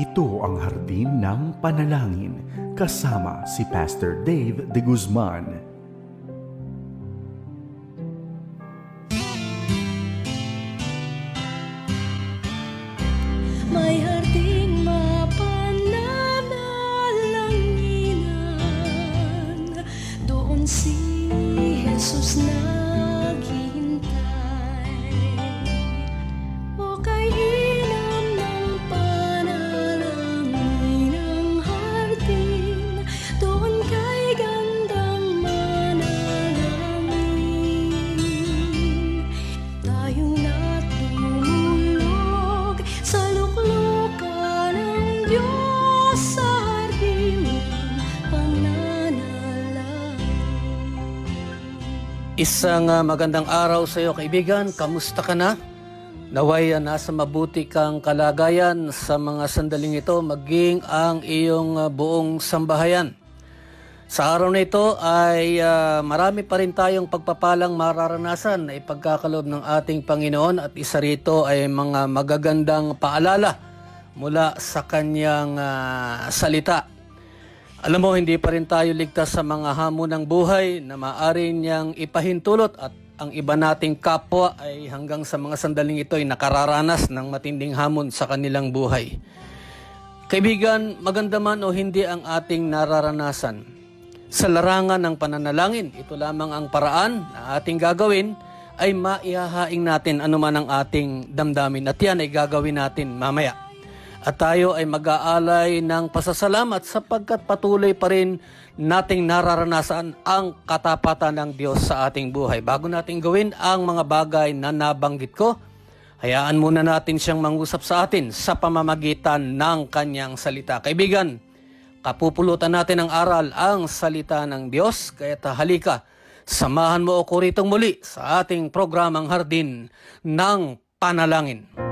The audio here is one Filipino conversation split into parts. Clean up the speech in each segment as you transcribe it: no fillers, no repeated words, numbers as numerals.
Ito ang Hardin ng Panalangin kasama si Pastor Dave De Guzman. May harding mapananalanginan, doon si Jesus naghihintay. O kay ilam ng panalangin ang hardin, doon kay gandang manalangin. Tayong natulog sa luklukan ng Diyos sa hardin ng pananalangin. Isang magandang araw sa iyo, kaibigan. Kamusta ka na? Naway nasa mabuti kang kalagayan sa mga sandaling ito, maging ang iyong buong sambahayan. Sa araw na ito ay marami pa rin tayong pagpapalang mararanasan na ipagkakaloob ng ating Panginoon, at isa rito ay mga magagandang paalala mula sa kanyang salita. Alam mo, hindi pa rin tayo ligtas sa mga hamon ng buhay na maaari niyang ipahintulot, at ang iba nating kapwa ay hanggang sa mga sandaling ito ay nakararanas ng matinding hamon sa kanilang buhay. Kaibigan, maganda man o hindi ang ating nararanasan, sa larangan ng pananalangin, ito lamang ang paraan na ating gagawin ay maihahaing natin anuman ang ating damdamin, at yan ay gagawin natin mamaya. At tayo ay mag-aalay ng pasasalamat sapagkat patuloy pa rin nating nararanasan ang katapatan ng Diyos sa ating buhay. Bago natin gawin ang mga bagay na nabanggit ko, hayaan muna natin siyang mangusap sa atin sa pamamagitan ng kanyang salita. Kaibigan, kapupulutan natin ang aral, ang salita ng Diyos, kaya't halika, samahan mo ako ritong muli sa ating programang Hardin ng Panalangin.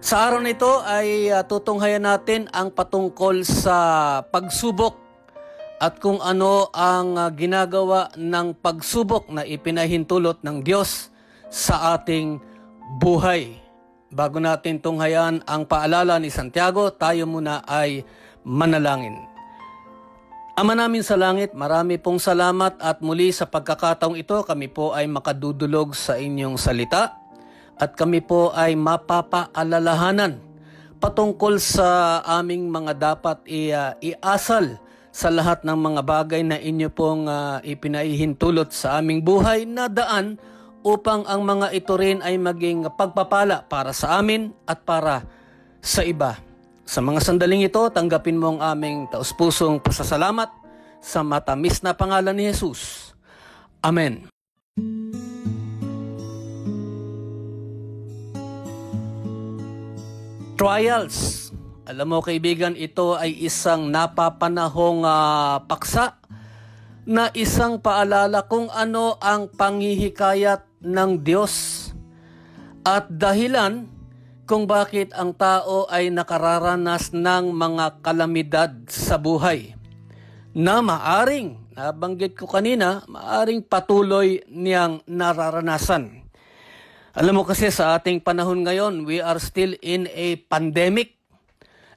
Sa araw na ito ay tutunghayan natin ang patungkol sa pagsubok at kung ano ang ginagawa ng pagsubok na ipinahintulot ng Diyos sa ating buhay. Bago natin tunghayan ang paalala ni Santiago, tayo muna ay manalangin. Ama namin sa langit, marami pong salamat at muli sa pagkakataong ito kami po ay makadudulog sa inyong salita. At kami po ay mapapaalalahanan patungkol sa aming mga dapat iasal sa lahat ng mga bagay na inyo pong ipinahihintulot sa aming buhay na daan upang ang mga ito rin ay maging pagpapala para sa amin at para sa iba. Sa mga sandaling ito, tanggapin mo ang aming taus-pusong pasasalamat sa matamis na pangalan ni Jesus. Amen. Trials. Alam mo kaibigan, ito ay isang napapanahong paksa na isang paalala kung ano ang panghihikayat ng Diyos at dahilan kung bakit ang tao ay nakararanas ng mga kalamidad sa buhay na maaring, nabanggit ko kanina, maaring patuloy niyang nararanasan. Alam mo kasi sa ating panahon ngayon, we are still in a pandemic.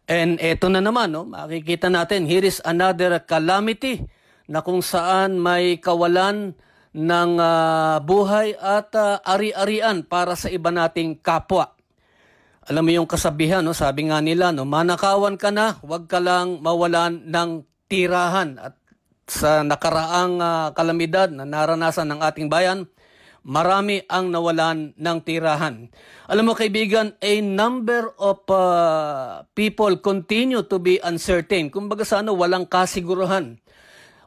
And eto na naman, makikita natin, here is another calamity na kung saan may kawalan ng buhay at ari-arian para sa iba nating kapwa. Alam mo yung kasabihan, sabi nga nila, manakawan ka na, huwag ka lang mawalan ng tirahan. At sa nakaraang kalamidad na naranasan ng ating bayan, marami ang nawalan ng tirahan. Alam mo kaibigan, a number of people continue to be uncertain. Kumbaga sa walang kasiguruhan.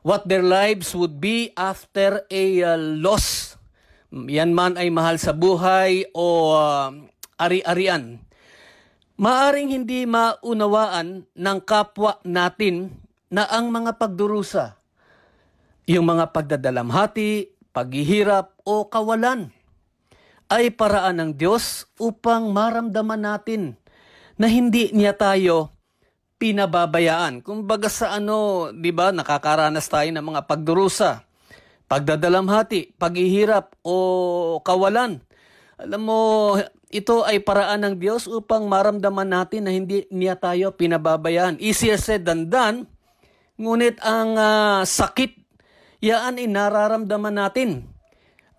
What their lives would be after a loss. Yan man ay mahal sa buhay o ari-arian. Maaring hindi maunawaan ng kapwa natin na ang mga pagdurusa, yung mga pagdadalamhati, paghihirap o kawalan ay paraan ng Diyos upang maramdaman natin na hindi niya tayo pinababayaan. Kumbaga sa di ba, nakakaranas tayo ng mga pagdurusa, pagdadalamhati, paghihirap o kawalan. Alam mo, ito ay paraan ng Diyos upang maramdaman natin na hindi niya tayo pinababayaan. Easier said than done, ngunit ang sakit, yaan ay nararamdaman natin.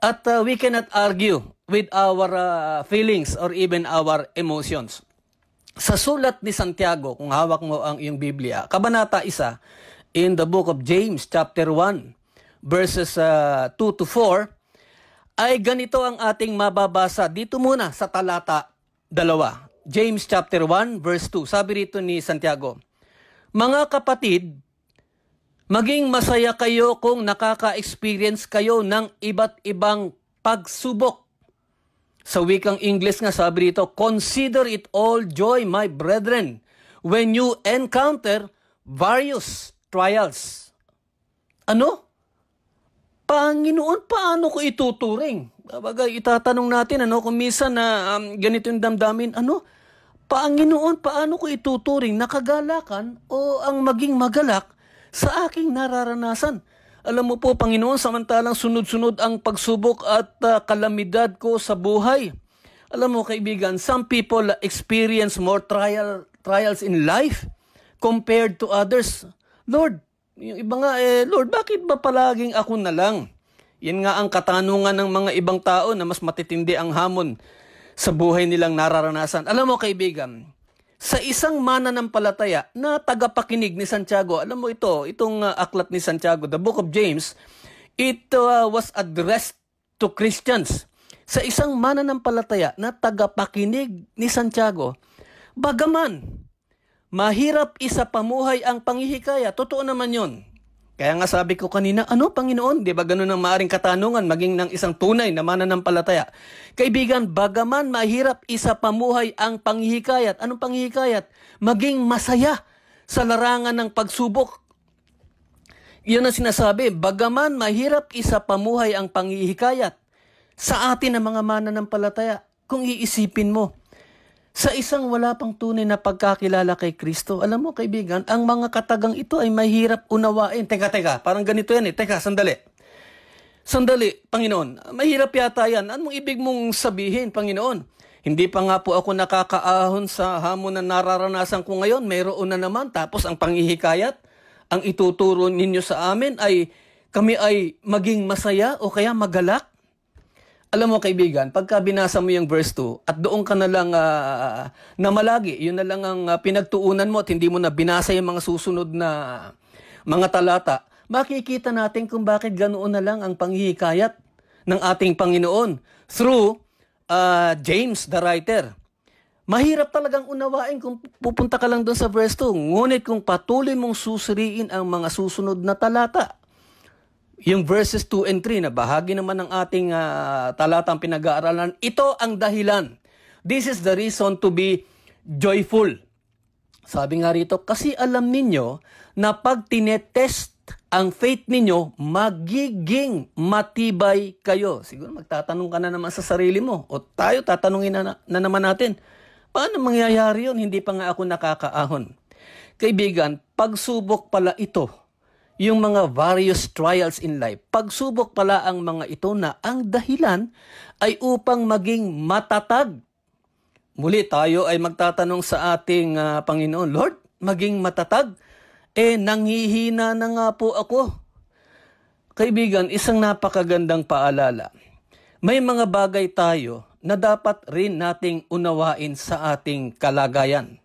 At we cannot argue with our feelings or even our emotions. Sa sulat ni Santiago, kung hawak mo ang iyong Biblia, Kabanata 1, in the book of James, chapter 1, verses 2 to 4, ay ganito ang ating mababasa. Dito muna sa talata 2. James chapter 1, verse 2. Sabi rito ni Santiago, "Mga kapatid, maging masaya kayo kung nakaka-experience kayo ng iba't ibang pagsubok." Sa wikang English nga sabi rito, "Consider it all joy, my brethren, when you encounter various trials." Ano? Panginoon, paano ko ituturing? Bagay, itatanong natin, kung minsan na ganito yung damdamin, Panginoon, paano ko ituturing? Nakagalakan o ang maging magalak sa aking nararanasan? Alam mo po, Panginoon, samantalang sunod-sunod ang pagsubok at kalamidad ko sa buhay. Alam mo, kaibigan, some people experience more trials in life compared to others. Lord, yung iba nga, Lord, bakit ba palaging ako na lang? Yan nga ang katanungan ng mga ibang tao na mas matitindi ang hamon sa buhay nilang nararanasan. Alam mo, kaibigan, sa isang mananampalataya na tagapakinig ni Santiago, alam mo itong aklat ni Santiago, the book of James, it was addressed to Christians. Sa isang mananampalataya na tagapakinig ni Santiago, bagaman mahirap isa pamuhay ang panghihikaya. Totoo naman yun. Kaya nga sabi ko kanina, Panginoon? Di ba ganun ang maaring katanungan maging ng isang tunay na mananampalataya? Kaibigan, bagaman mahirap isa pamuhay ang panghihikayat. Anong panghihikayat? Maging masaya sa larangan ng pagsubok. Yun ang sinasabi, bagaman mahirap isa pamuhay ang panghihikayat sa atin ng mga mananampalataya. Kung iisipin mo, sa isang wala pang tunay na pagkakilala kay Kristo, alam mo kaibigan, ang mga katagang ito ay mahirap unawain. Teka, parang ganito yan . Teka, sandali, Panginoon, mahirap yata yan. Anong ibig mong sabihin, Panginoon? Hindi pa nga po ako nakakaahon sa hamon na nararanasan ko ngayon. Mayroon na naman. Tapos ang panghihikayat, ang ituturo ninyo sa amin ay kami ay maging masaya o kaya magalak. Alam mo kaibigan, pagka binasa mo yung verse 2 at doon ka na lang namalagi, yun na lang ang pinagtuunan mo at hindi mo na binasa yung mga susunod na mga talata, makikita natin kung bakit ganoon na lang ang panghihikayat ng ating Panginoon through James the writer. Mahirap talagang unawain kung pupunta ka lang doon sa verse 2, ngunit kung patuloy mong susuriin ang mga susunod na talata, yung verses 2 and 3 na bahagi naman ng ating talatang pinag-aaralan, ito ang dahilan. This is the reason to be joyful. Sabi nga rito, kasi alam ninyo na pag tinetest ang faith ninyo, magiging matibay kayo. Siguro magtatanong ka na naman sa sarili mo. O tayo, tatanungin na naman natin, paano mangyayari yun? Hindi pa nga ako nakakaahon. Kaibigan, pagsubok pala ito. Yung mga various trials in life, pagsubok pala ang mga ito na ang dahilan ay upang maging matatag. Muli tayo ay magtatanong sa ating Panginoon, Lord, maging matatag? Nanghihina na nga po ako. Kaibigan, isang napakagandang paalala. May mga bagay tayo na dapat rin nating unawain sa ating kalagayan.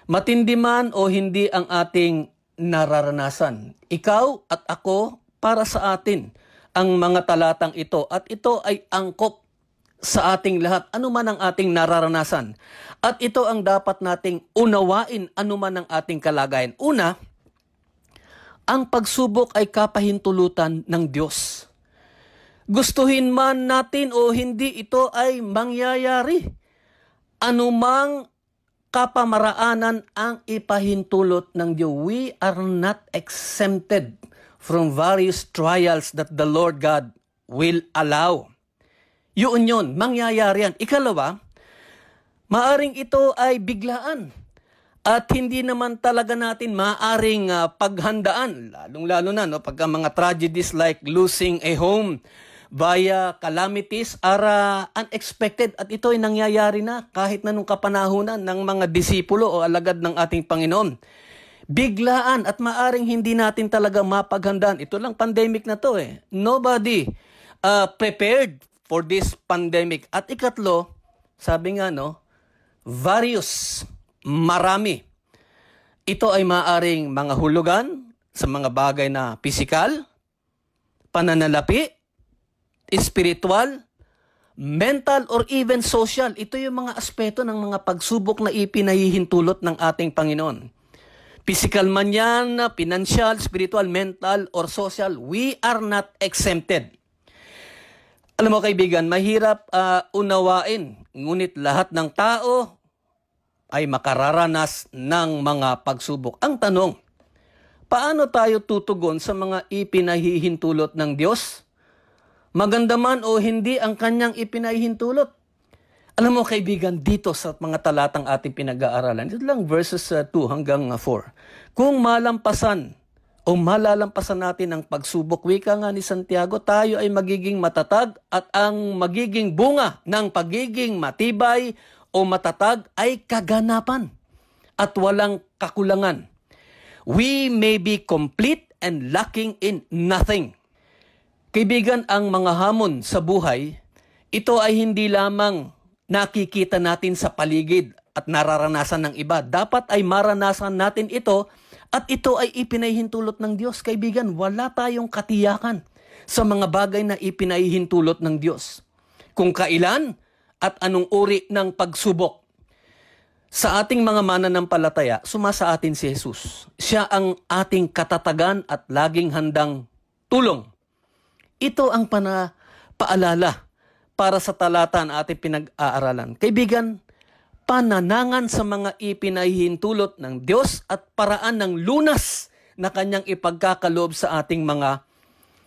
Matindi man o hindi ang ating nararanasan. Ikaw at ako, para sa atin ang mga talatang ito at ito ay angkop sa ating lahat, anuman ang ating nararanasan. At ito ang dapat nating unawain anuman ang ating kalagayan. Una, ang pagsubok ay kapahintulutan ng Diyos. Gustuhin man natin o hindi, ito ay mangyayari. Anumang kapamaraanan ang ipahintulot ng Diyos. We are not exempted from various trials that the Lord God will allow. Yun, mangyayari yan. Ikalawa, maaring ito ay biglaan at hindi naman talaga natin maaring paghandaan, lalong-lalo na pagka mga tragedies like losing a home, via calamities are unexpected at ito ay nangyayari na kahit na nung kapanahunan ng mga disipulo o alagad ng ating Panginoon. Biglaan at maaring hindi natin talaga mapaghandaan. Ito lang pandemic na to eh. Nobody prepared for this pandemic. At ikatlo, sabi nga various, marami. Ito ay maaring mga hulugan sa mga bagay na pisikal, pananalapi, spiritual, mental, or even social. Ito yung mga aspeto ng mga pagsubok na ipinahihintulot ng ating Panginoon. Physical man yan, financial, spiritual, mental, or social, we are not exempted. Alam mo kaibigan, mahirap unawain, ngunit lahat ng tao ay makararanas ng mga pagsubok. Ang tanong, paano tayo tutugon sa mga ipinahihintulot ng Diyos? Maganda man o hindi ang kanyang ipinahihintulot. Alam mo kaibigan, dito sa mga talatang ating pinag-aaralan, ito lang verses 2 hanggang 4. Kung malalampasan natin ang pagsubok, wika nga ni Santiago, tayo ay magiging matatag at ang magiging bunga ng pagiging matibay o matatag ay kaganapan at walang kakulangan. We may be complete and lacking in nothing. Kaibigan, ang mga hamon sa buhay, ito ay hindi lamang nakikita natin sa paligid at nararanasan ng iba. Dapat ay maranasan natin ito at ito ay ipinahihintulot ng Diyos. Kaibigan, wala tayong katiyakan sa mga bagay na ipinahihintulot ng Diyos. Kung kailan at anong uri ng pagsubok. Sa ating mga mananampalataya, sumasa atin si Jesus. Siya ang ating katatagan at laging handang tulong. Ito ang paalala para sa talata na ating pinag-aaralan. Kaibigan, pananangan sa mga ipinahihintulot ng Diyos at paraan ng lunas na kanyang ipagkakaloob sa ating mga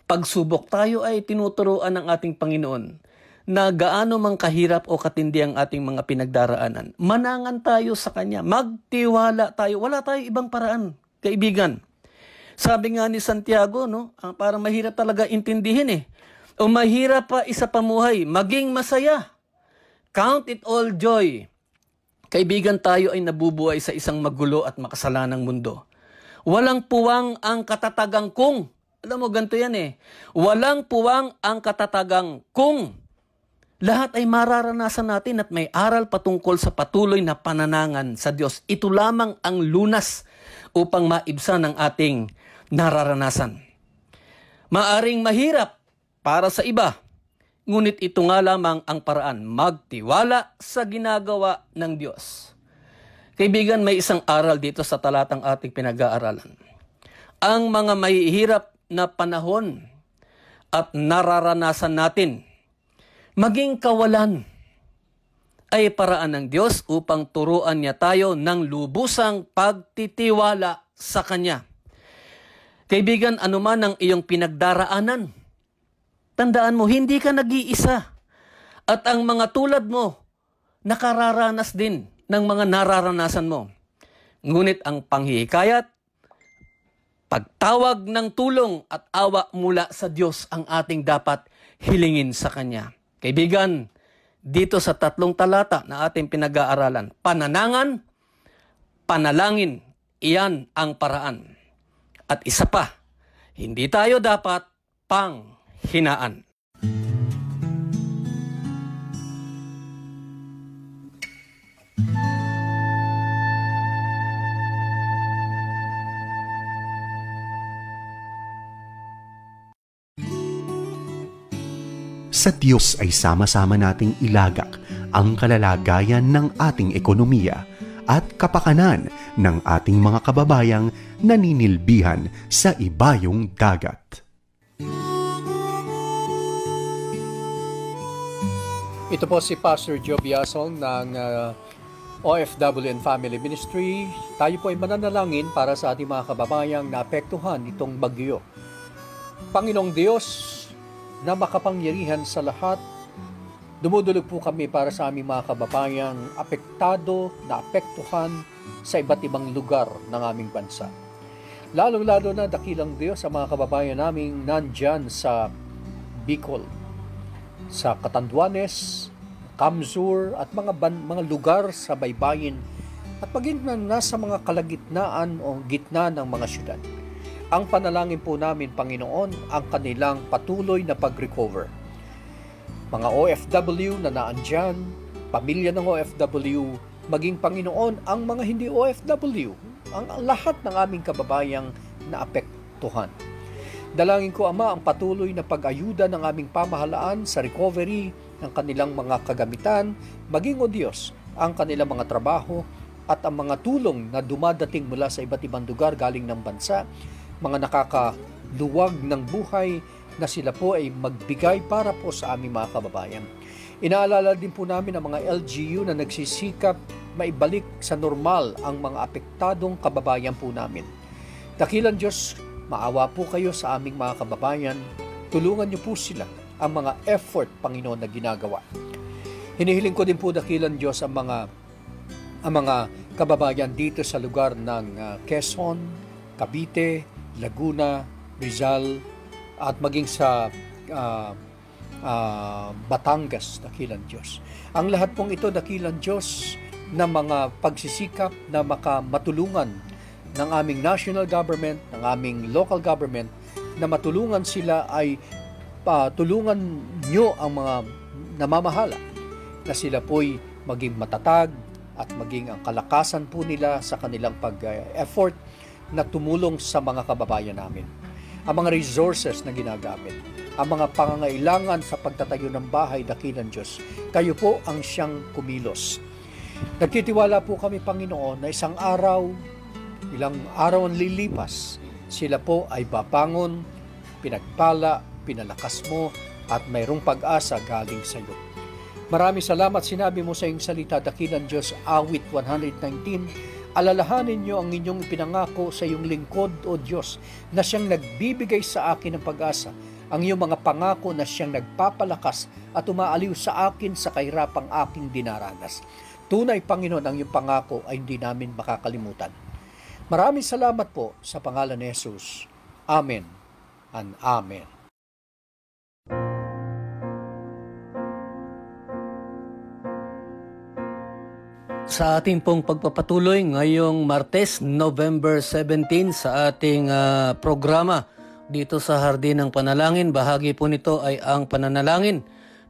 pagsubok. Tayo ay tinuturuan ng ating Panginoon na gaano mang kahirap o katindi ang ating mga pinagdaraanan. Manangan tayo sa Kanya. Magtiwala tayo. Wala tayo ibang paraan, kaibigan. Sabi nga ni Santiago, parang mahirap talaga intindihin O mahirap pa isa pamuhay, maging masaya. Count it all joy. Kaibigan, tayo ay nabubuhay sa isang magulo at makasalanang mundo. Walang puwang ang katatagang kung. Alam mo, ganito yan Walang puwang ang katatagang kung. Lahat ay mararanasan natin at may aral patungkol sa patuloy na pananangan sa Diyos. Ito lamang ang lunas upang maibsan ang ating nararanasan. Maaring mahirap para sa iba, ngunit ito nga lamang ang paraan, magtiwala sa ginagawa ng Diyos. Kaibigan, may isang aral dito sa talatang ating pinag-aaralan. Ang mga mahihirap na panahon at nararanasan natin, maging kawalan, ay paraan ng Diyos upang turuan niya tayo ng lubusang pagtitiwala sa Kanya. Kaibigan, anuman ang iyong pinagdaraanan, tandaan mo, hindi ka nag-iisa. At ang mga tulad mo, nakararanas din ng mga nararanasan mo. Ngunit ang panghihikayat, pagtawag ng tulong at awa mula sa Diyos ang ating dapat hilingin sa Kanya. Kaibigan, dito sa 3 talata na ating pinag-aaralan, pananangan, panalangin, iyan ang paraan. At isa pa, hindi tayo dapat panghinaan. Sa Diyos ay sama-sama nating ilagak ang kalalagayan ng ating ekonomiya at kapakanan ng ating mga kababayang naninilbihan sa ibayong dagat. Ito po si Pastor Joe Biasong ng OFW and Family Ministry. Tayo po ay mananalangin para sa ating mga kababayang naapektuhan itong bagyo. Panginoong Diyos na makapangyarihan sa lahat, dumudulog po kami para sa aming mga kababayang apektado, naapektuhan sa iba't ibang lugar ng aming bansa. Lalong-lalo na dakilang Diyos sa mga kababayan naming nandyan sa Bicol, sa Catanduanes, Kamsur at mga lugar sa baybayin at maging na nasa mga kalagitnaan o gitna ng mga syudad. Ang panalangin po namin, Panginoon, ang kanilang patuloy na pag-recover. Mga OFW na naandyan, pamilya ng OFW, maging Panginoon ang mga hindi OFW, ang lahat ng aming kababayang naapektuhan. Dalangin ko, Ama, ang patuloy na pag-ayuda ng aming pamahalaan sa recovery ng kanilang mga kagamitan, maging, O Diyos, ang kanilang mga trabaho at ang mga tulong na dumadating mula sa iba't ibang lugar galing ng bansa, mga nakakaluwag ng buhay na sila po ay magbigay para po sa aming mga kababayan. Inaalala din po namin ang mga LGU na nagsisikap maibalik sa normal ang mga apektadong kababayan po namin. Dakilang Diyos, maawa po kayo sa aming mga kababayan. Tulungan niyo po sila ang mga effort, Panginoon, na ginagawa. Hinihiling ko din po, dakilang Diyos, ang mga kababayan dito sa lugar ng Quezon, Cavite, Laguna, Rizal, at maging sa Batangas, dakilang Diyos. Ang lahat pong ito, dakilang Diyos, na mga pagsisikap na matulungan ng aming national government, ng aming local government, na matulungan sila ay tulungan nyo ang mga namamahala na sila po'y maging matatag at maging ang kalakasan po nila sa kanilang pag-effort na tumulong sa mga kababayan namin. Ang mga resources na ginagamit, ang mga pangangailangan sa pagtatayo ng bahay, dakilang Diyos, kayo po ang siyang kumilos. Nagtitiwala po kami, Panginoon, na isang ilang araw ang lilipas, sila po ay babangon, pinagpala, pinalakas mo, at mayroong pag-asa galing sa iyo. Maraming salamat, sinabi mo sa iyong salita, dakilang Diyos, awit 119, alalahanin niyo ang inyong ipinangako sa iyong lingkod, O Diyos, na siyang nagbibigay sa akin ng pag-asa, ang iyong mga pangako na siyang nagpapalakas at umaaliw sa akin sa kahirapang aking dinaranas. Tunay, Panginoon, ang iyong pangako ay hindi namin makakalimutan. Maraming salamat po sa pangalan ni Jesus. Amen and Amen. Sa ating pong pagpapatuloy ngayong Martes, November 17 sa ating programa dito sa Hardin ng Panalangin, bahagi po nito ay ang pananalangin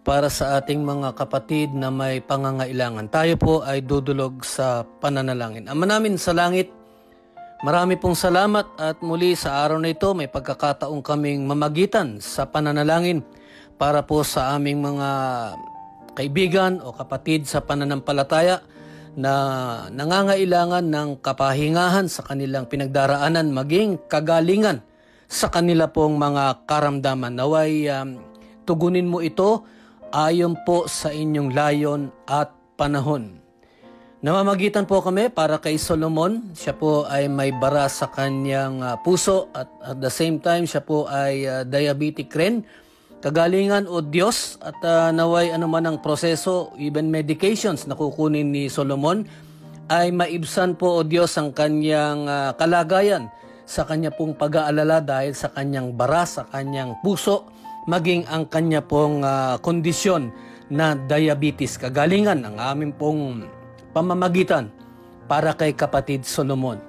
para sa ating mga kapatid na may pangangailangan. Tayo po ay dudulog sa pananalangin. Ama namin sa langit, marami pong salamat at muli sa araw na ito may pagkakataong kaming mamagitan sa pananalangin para po sa aming mga kaibigan o kapatid sa pananampalataya na nangangailangan ng kapahingahan sa kanilang pinagdaraanan, maging kagalingan sa kanila pong mga karamdaman. Naway tugunin mo ito ayon po sa inyong layon at panahon. Namamagitan po kami para kay Solomon. Siya po ay may bara sa kanyang puso at the same time siya po ay diabetic rin. Kagalingan, O Diyos, at naway anuman ang proseso, even medications na kukunin ni Solomon, ay maibsan po, O Diyos, ang kanyang kalagayan sa kanya pong pag-aalala dahil sa kanyang bara, sa kanyang puso, maging ang kanya pong kondisyon na diabetes. Kagalingan ang aming pong pamamagitan para kay kapatid Solomon.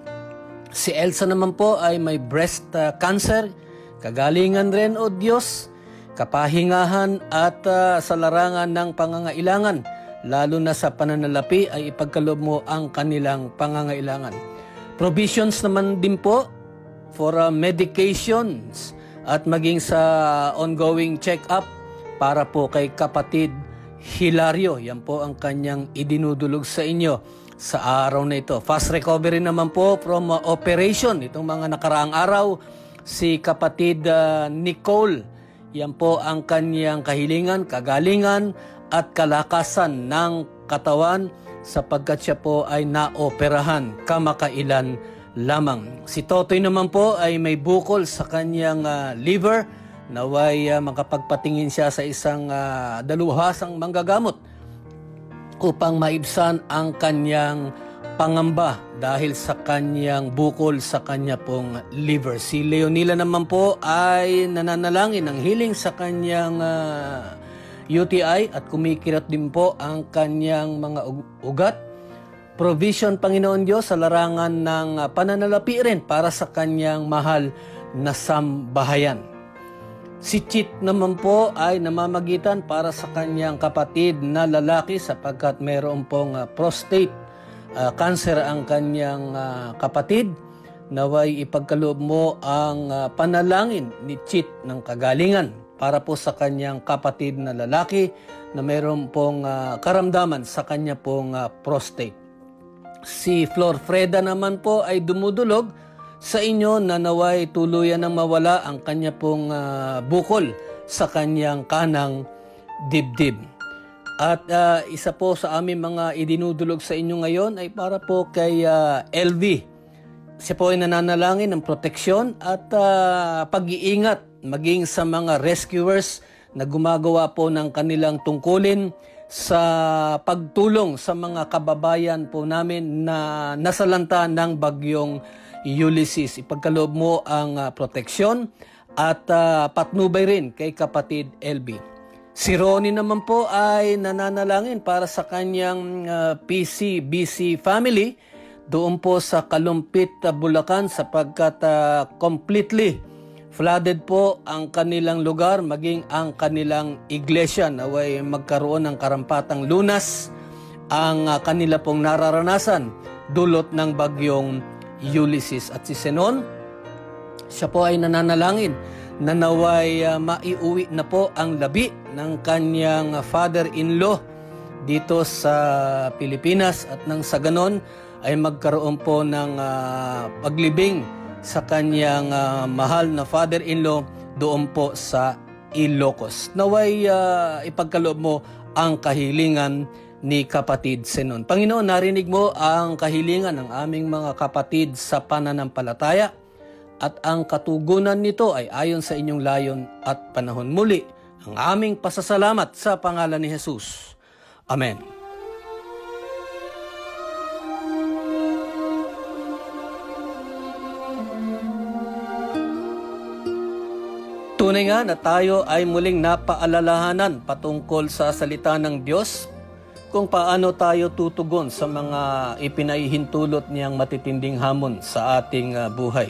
Si Elsa naman po ay may breast cancer. Kagalingan rin, O Diyos, kapahingahan at sa larangan ng pangangailangan, lalo na sa pananalapi ay ipagkaloob mo ang kanilang pangangailangan. Provisions naman din po for medications at maging sa ongoing check-up para po kay kapatid Hilario. Yan po ang kanyang idinudulog sa inyo sa araw na ito. Fast recovery naman po from operation. Itong mga nakaraang araw, si kapatid Nicole. Yan po ang kanyang kahilingan, kagalingan at kalakasan ng katawan sapagkat siya po ay naoperahan kamakailan lamang. Si Totoy naman po ay may bukol sa kanyang liver. Naway makapagpatingin siya sa isang daluhasang manggagamot upang maibsan ang kanyang pangamba dahil sa kanyang bukol sa kanya pong liver. Si Leonila naman po ay nananalangin ng healing sa kanyang UTI at kumikirot din po ang kanyang mga ugat. Provision, Panginoon Diyos, sa larangan ng pananalapi rin para sa kanyang mahal na sambahayan. Si Chit naman po ay namamagitan para sa kanyang kapatid na lalaki sapagkat mayroon pong prostate cancer ang kanyang kapatid. Naway ipagkaloob mo ang panalangin ni Chit ng kagalingan para po sa kanyang kapatid na lalaki na mayroon pong karamdaman sa kanya pong prostate. Si Flor Freda naman po ay dumudulog sa inyo na naway tuluyan ng mawala ang kanya pong bukol sa kanyang kanang dibdib. At isa po sa aming mga idinudulog sa inyo ngayon ay para po kay LV. Siya po ay nananalangin ng proteksyon at pag-iingat maging sa mga rescuers na gumagawa po ng kanilang tungkulin sa pagtulong sa mga kababayan po namin na nasalanta ng bagyong Ulysses. Ipagkaloob mo ang proteksyon at patnubay rin kay kapatid LB. Si Ronnie naman po ay nananalangin para sa kanyang PCBC family doon po sa Kalumpit, Bulacan sapagkat completely flooded po ang kanilang lugar maging ang kanilang iglesia. Naway magkaroon ng karampatang lunas ang kanila pong nararanasan dulot ng bagyong Ulysses. At si Senon, siya po ay nananalangin na naway maiuwi na po ang labi ng kanyang father-in-law dito sa Pilipinas at nang sa ganon ay magkaroon po ng paglibing sa kanyang mahal na father-in-law doon po sa Ilocos. Naway ipagkaloob mo ang kahilingan ni kapatid Senon. Panginoon, narinig mo ang kahilingan ng aming mga kapatid sa pananampalataya at ang katugunan nito ay ayon sa inyong layon at panahon. Muli ang aming pasasalamat sa pangalan ni Jesus. Amen. Tunay nga na tayo ay muling napaalalahanan patungkol sa salita ng Diyos kung paano tayo tutugon sa mga ipinahihintulot niyang matitinding hamon sa ating buhay.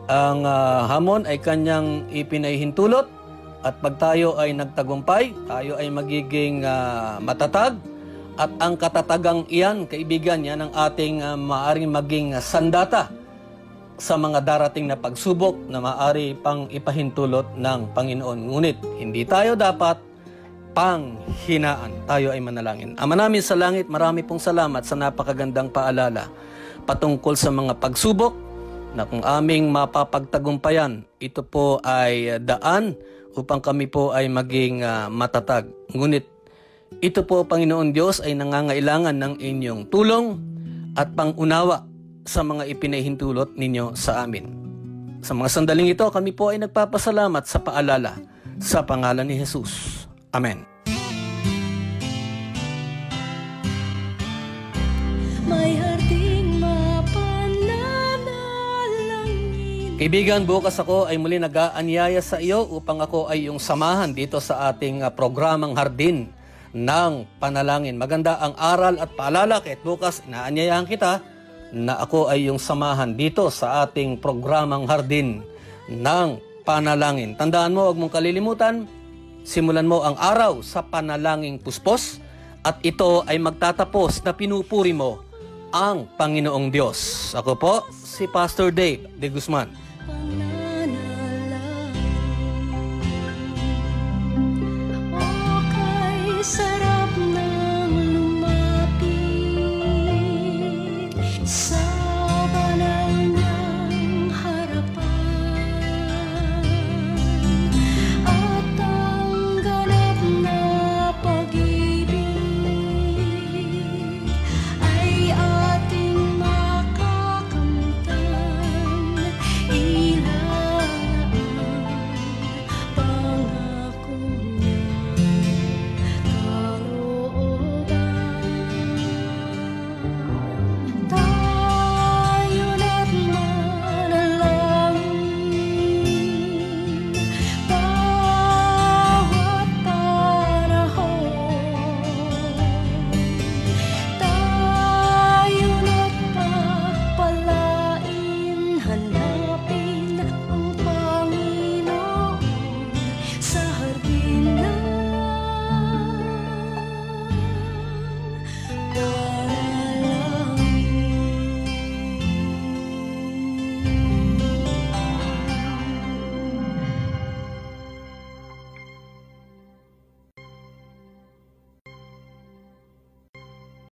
Ang hamon ay kanyang ipinahihintulot at pag tayo ay nagtagumpay, tayo ay magiging matatag at ang katatagang iyan, kaibigan, yan ang ating maaring maging sandata sa mga darating na pagsubok na maaari pang ipahintulot ng Panginoon. Ngunit hindi tayo dapat panghinaan. Tayo ay manalangin. Ama namin sa langit, marami pong salamat sa napakagandang paalala patungkol sa mga pagsubok na kung aming mapapagtagumpayan, ito po ay daan upang kami po ay maging matatag. Ngunit ito po, Panginoon Diyos, ay nangangailangan ng inyong tulong at pangunawa sa mga ipinahintulot ninyo sa amin. Sa mga sandaling ito, kami po ay nagpapasalamat sa paalala sa pangalan ni Jesus. Amen. May harding mapananalangin. Kaibigan, bukas ako ay muli nag-aanyaya sa iyo upang ako ay iyong samahan dito sa ating programang Hardin ng Panalangin. Maganda ang aral at paalala, kahit bukas inaanyayahan kita na ako ay iyong samahan dito sa ating programang Hardin ng Panalangin. Tandaan mo, huwag mong kalilimutan, simulan mo ang araw sa panalangin puspos at ito ay magtatapos na pinupuri mo ang Panginoong Diyos. Ako po, si Pastor Dave de Guzman.